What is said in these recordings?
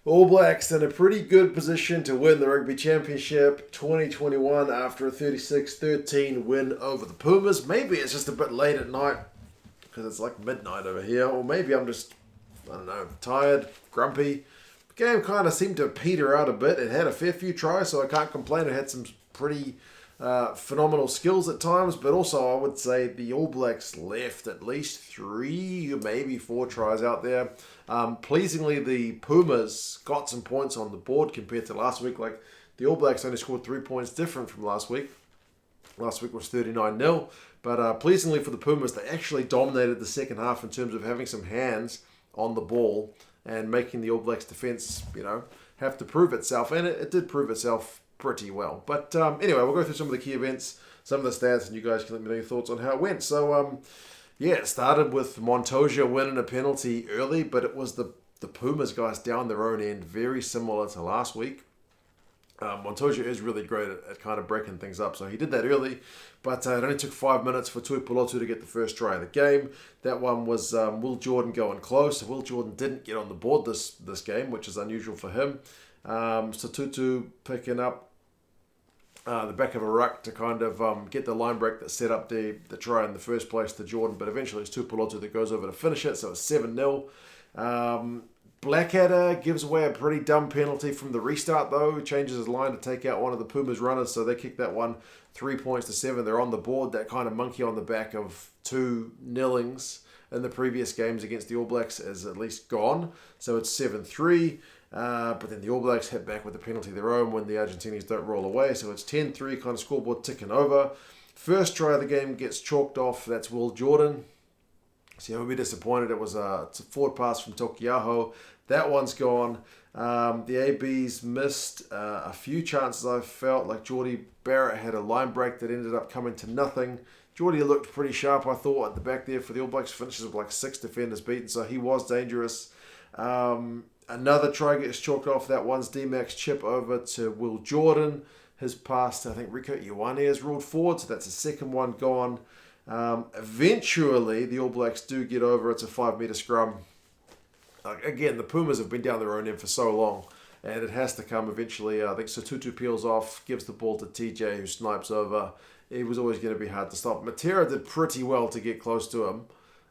All Blacks in a pretty good position to win the Rugby Championship 2021 after a 36-13 win over the Pumas. Maybe it's just a bit late at night because it's like midnight over here, or maybe I'm just, I don't know, tired, grumpy. The game kind of seemed to peter out a bit. It had a fair few tries, so I can't complain. It had some pretty phenomenal skills at times, but also I would say the All Blacks left at least 3, maybe 4 tries out there. Pleasingly, the Pumas got some points on the board compared to last week. Like, the All Blacks only scored 3 points different from last week. Last week was 39-0. But pleasingly for the Pumas, they actually dominated the second half in terms of having some hands on the ball and making the All Blacks defence, have to prove itself. And it did prove itself pretty well. But anyway, we'll go through some of the key events, some of the stats, and you guys can let me know your thoughts on how it went. So, it started with Montoya winning a penalty early, but it was the Pumas guys down their own end, very similar to last week. Montoya is really great at kind of breaking things up, so he did that early, but it only took 5 minutes for Tuipulotu to get the first try of the game. That one was Will Jordan going close. Will Jordan didn't get on the board this game, which is unusual for him. So Tutu picking up the back of a ruck to kind of get the line break that set up the try in the first place to Jordan, but eventually it's Tuipulotu that goes over to finish it, so it's 7-0. Blackadder gives away a pretty dumb penalty from the restart, though. Changes his line to take out one of the Pumas runners, so they kick that one 3 points to 7. They're on the board. That kind of monkey on the back of 2 nillings in the previous games against the All Blacks is at least gone. So it's 7-3. But then the All Blacks hit back with a penalty of their own when the Argentinians don't roll away. So it's 10-3, kind of scoreboard ticking over. First try of the game gets chalked off. That's Will Jordan. So he'll be disappointed. It's a forward pass from Tokiaho. That one's gone. The ABs missed a few chances, I felt. Like Geordie Barrett had a line break that ended up coming to nothing. Geordie looked pretty sharp, I thought, at the back there for the All Blacks. Finishes with like 6 defenders beaten, so he was dangerous. Another try gets chalked off. That one's D-Max chip over to Will Jordan. His pass to, I think, Rico Ioane is ruled forward, so that's the second one gone. Eventually, the All Blacks do get over. It's a 5-metre scrum. Again, the Pumas have been down their own end for so long, and it has to come eventually. I think Sotutu peels off, gives the ball to TJ, who snipes over. It was always going to be hard to stop. Matera did pretty well to get close to him,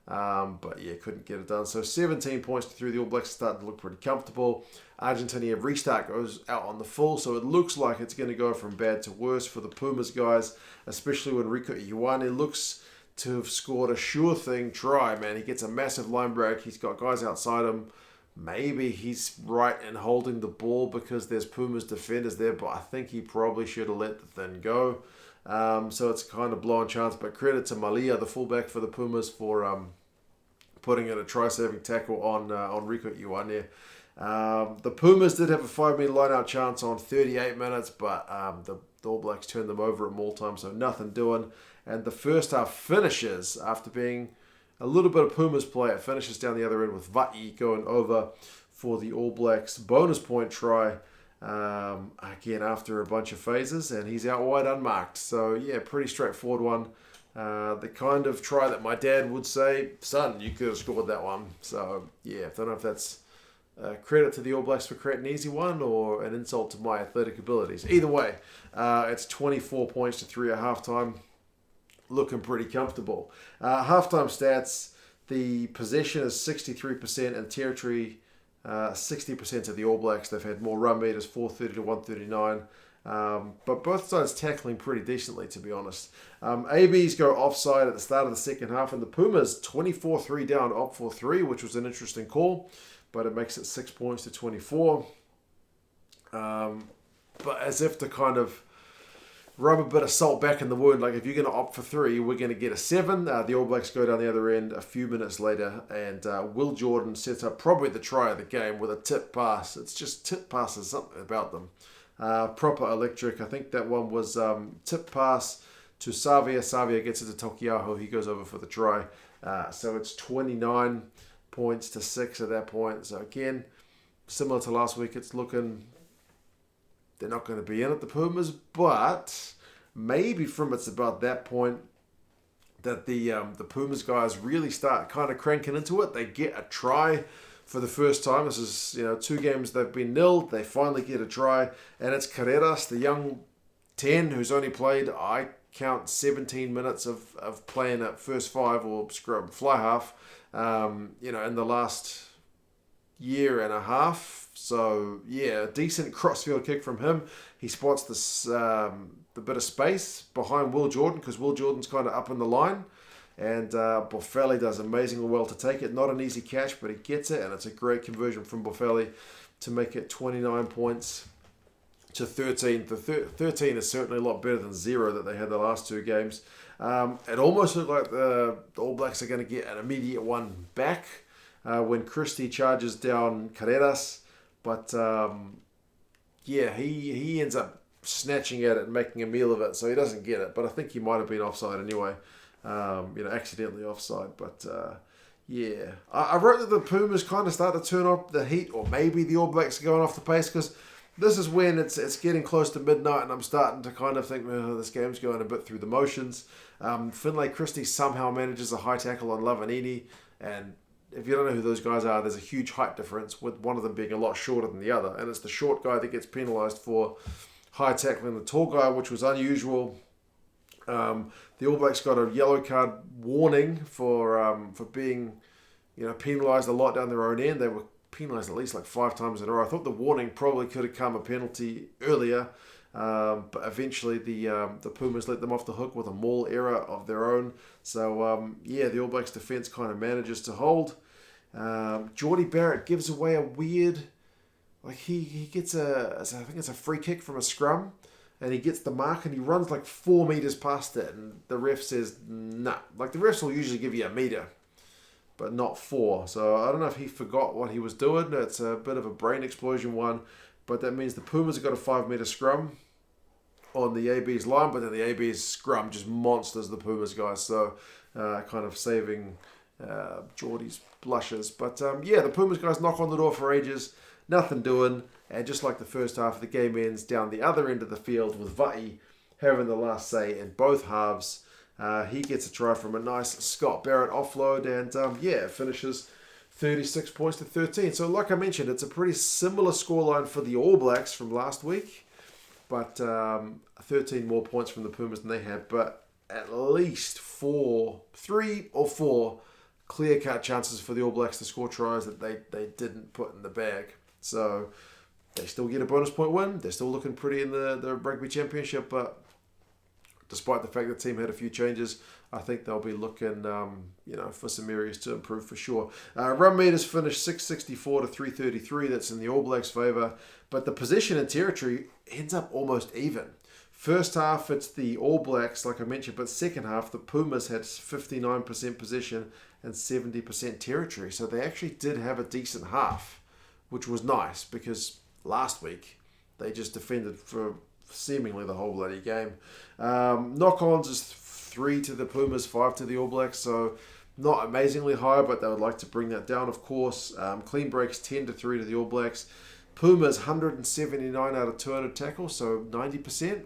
but yeah, couldn't get it done. So 17 points to 3. The All Blacks starting to look pretty comfortable. Argentina restart goes out on the full, so it looks like it's going to go from bad to worse for the Pumas guys, especially when Rico Ioane looks to have scored a sure thing try, man. He gets a massive line break. He's got guys outside him. Maybe he's right in holding the ball because there's Pumas defenders there, but I think he probably should have let the thing go. So it's kind of blown chance, but credit to Malia, the fullback for the Pumas, for putting in a try-saving tackle on Rico Ioane. The Pumas did have a 5-metre line-out chance on 38 minutes, but the All Blacks turned them over at maul time, so nothing doing. And the first half finishes after being a little bit of Pumas play. It finishes down the other end with Va'i going over for the All Blacks bonus point try. Again, after a bunch of phases, and he's out wide unmarked. So yeah, pretty straightforward one. The kind of try that my dad would say, son, you could have scored that one. So yeah, I don't know if that's credit to the All Blacks for creating an easy one or an insult to my athletic abilities. Either way, it's 24 points to 3 at halftime. Looking pretty comfortable. Halftime stats, the possession is 63% and territory 60% of the All Blacks. They've had more run meters, 430 to 139. But both sides tackling pretty decently, to be honest. ABs go offside at the start of the second half, and the Pumas 24-3 down, opt for 3, which was an interesting call, but it makes it 6 points to 24. But as if to kind of rub a bit of salt back in the wound, like if you're going to opt for 3, we're going to get a 7. The All Blacks go down the other end a few minutes later, and Will Jordan sets up probably the try of the game with a tip pass. It's just tip passes, something about them. Proper electric. I think that one was tip pass to Savia. Savia gets it to Tokiaho. He goes over for the try. So it's 29 points to 6 at that point. So again, similar to last week, it's looking... They're not going to be in it, the Pumas, but maybe from it's about that point that the Pumas guys really start kind of cranking into it. They get a try for the first time. This is, 2 games they've been nilled. They finally get a try, and it's Carreras, the young 10, who's only played, I count 17 minutes of playing at first 5 or scrum fly half, in the last year and a half. So, yeah, decent crossfield kick from him. He spots this the bit of space behind Will Jordan, because Will Jordan's kind of up in the line. And Boffelli does amazingly well to take it. Not an easy catch, but he gets it, and it's a great conversion from Boffelli to make it 29 points to 13. The 13 is certainly a lot better than 0 that they had the last 2 games. It almost looked like the All Blacks are going to get an immediate one back when Christie charges down Carreras. But, he ends up snatching at it and making a meal of it, so he doesn't get it. But I think he might have been offside anyway. Accidentally offside. But, I wrote that the Pumas kind of start to turn up the heat, or maybe the All Blacks are going off the pace, because this is when it's getting close to midnight, and I'm starting to kind of think, this game's going a bit through the motions. Finlay Christie somehow manages a high tackle on Lavanini, and if you don't know who those guys are, there's a huge height difference, with one of them being a lot shorter than the other, and it's the short guy that gets penalised for high tackling the tall guy, which was unusual. The All Blacks got a yellow card warning for being, penalised a lot down their own end. They were penalised at least like 5 times in a row. I thought the warning probably could have come a penalty earlier, but eventually the Pumas let them off the hook with a maul error of their own. So the All Blacks defence kind of manages to hold. Geordie Barrett gives away a weird, he gets I think it's a free kick from a scrum, and he gets the mark and he runs like 4 meters past it, and the ref says nah. The refs will usually give you a meter, but not 4. So I don't know if he forgot what he was doing. It's a bit of a brain explosion one, but that means the Pumas have got a 5 meter scrum on the AB's line, but then the AB's scrum just monsters the Pumas guys. So kind of saving Geordie's blushes. But the Pumas guys knock on the door for ages, nothing doing, and just like the first half, the game ends down the other end of the field with Va'i having the last say in both halves. He gets a try from a nice Scott Barrett offload, and it finishes 36 points to 13. So like I mentioned, it's a pretty similar scoreline for the All Blacks from last week, but 13 more points from the Pumas than they had, but at least 3 or 4 clear-cut chances for the All Blacks to score tries that they didn't put in the bag. So they still get a bonus point win. They're still looking pretty in the Rugby Championship, but despite the fact that the team had a few changes, I think they'll be looking, for some areas to improve for sure. Run meters finished 664 to 333. That's in the All Blacks' favour, but the possession and territory ends up almost even. First half, it's the All Blacks, like I mentioned, but second half, the Pumas had 59% possession and 70% territory. So they actually did have a decent half, which was nice, because last week they just defended for seemingly the whole bloody game. Knock-ons is 3 to the Pumas, 5 to the All Blacks, so not amazingly high, but they would like to bring that down, of course. Clean breaks 10 to 3 to the All Blacks. Pumas 179 out of 200 tackles, so 90%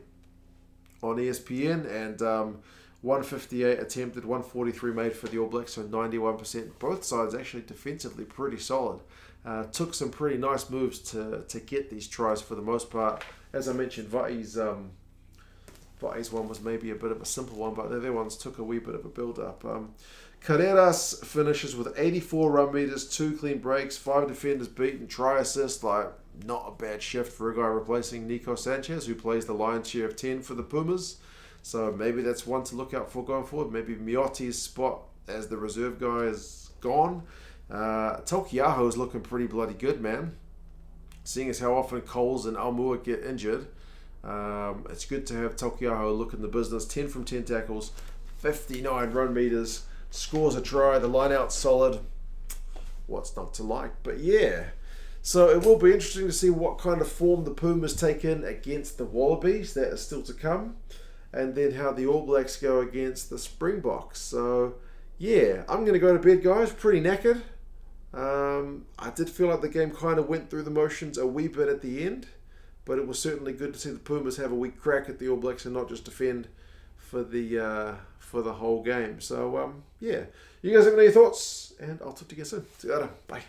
on ESPN, and 158 attempted, 143 made for the All Blacks, so 91%. Both sides actually defensively pretty solid. Took some pretty nice moves to get these tries for the most part. As I mentioned, Va'i's one was maybe a bit of a simple one, but the other ones took a wee bit of a build-up. Carreras finishes with 84 run meters, 2 clean breaks, 5 defenders beaten, try assist. Not a bad shift for a guy replacing Nico Sanchez, who plays the lion's share of 10 for the Pumas. So maybe that's one to look out for going forward. Maybe Miotti's spot as the reserve guy is gone. Tokiaho is looking pretty bloody good, man. Seeing as how often Coles and Almua get injured, it's good to have Tokiaho look in the business. 10 from 10 tackles, 59 run meters, scores a try, the line out's solid. What's not to like? But yeah, so it will be interesting to see what kind of form the Pumas take in against the Wallabies. That is still to come. And then how the All Blacks go against the Springboks. So yeah, I'm going to go to bed, guys. Pretty knackered. I did feel like the game kind of went through the motions a wee bit at the end, but it was certainly good to see the Pumas have a wee crack at the All Blacks and not just defend for the whole game. So yeah, you guys have any thoughts? And I'll talk to you guys soon. See you later. Bye.